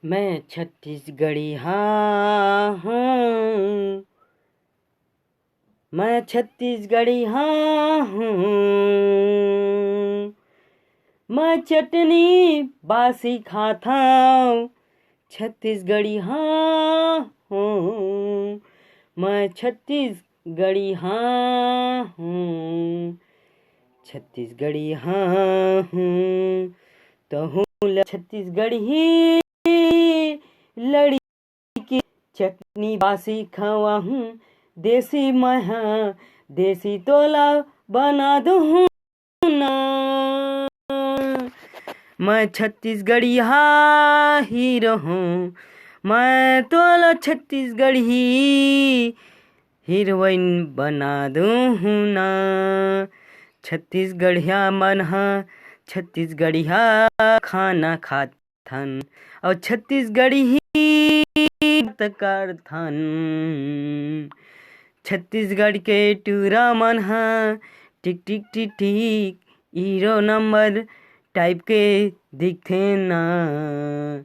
मैं छत्तीसगढ़ी हाँ हूँ, मैं छत्तीसगढ़ी हाँ हूँ, मैं चटनी बासी खाता हूँ, छत्तीसगढ़ी हाँ हूँ, मैं छत्तीसगढ़ी हाँ हूँ, छत्तीसगढ़ी हाँ हूँ, तो हूँ छत्तीसगढ़ी लड़की, चटनी बासी खावा हूँ, देसी महा देसी तोला बना दूँ ना। मैं छत्तीसगढ़ी हीरो हूँ, मैं तोला छत्तीसगढ़ी हीरोइन बना दूँ ना। छत्तीसगढ़िया मन हा छत्तीसगढ़िया खाना खाथन और छत्तीसगढ़ी ही करथन। छत्तीसगढ़ के टूरा मन हा टिक टिक टिक टिक हीरो नंबर टाइप के दिखथे ना।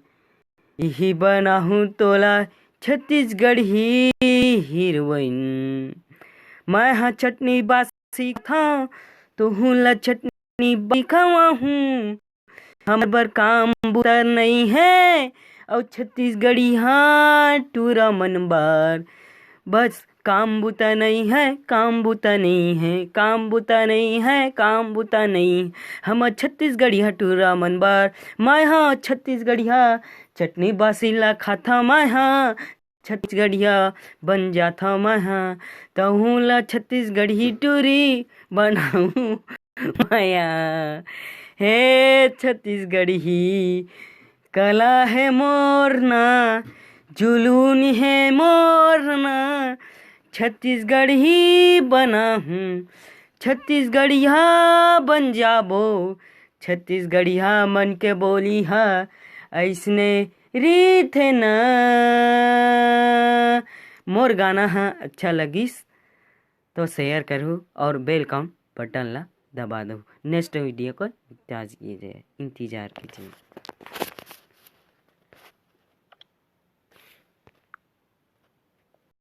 यही बनाहूँ तोला छत्तीसगढ़ी हीरोइन, मैं हाँ चटनी बासी था तो हूँ ला चटनी खावा हूँ। हमर बर काम बुता नहीं है और छत्तीसगढ़ी हाँ टूरा मन बार बस काम बुता नहीं है, काम बुता नहीं है, काम बुता नहीं है, काम बुता नहीं। हम छत्तीसगढ़ी टूरा मन बार मैं हाँ छत्तीसगढ़िया चटनी बासी ला खाता मैं हाँ छत्तीसगढ़िया बन जाता मैं हाँ तहूँ ला छत्तीसगढ़ी टूरी बनाऊँ माया। हे छत्तीसगढ़ी कला है मोरना, जुलून है मोरना, छत्तीसगढ़ी बना हूँ, छत्तीसगढ़िया बन जाबो, छत्तीसगढ़िया मन के बोली हा ऐसने रीत है ना। मोर गाना हा अच्छा लगिस तो शेयर करो और बेल आइकन बटन ला दबा दो। नेक्स्ट वीडियो को इंतजार कीजिए।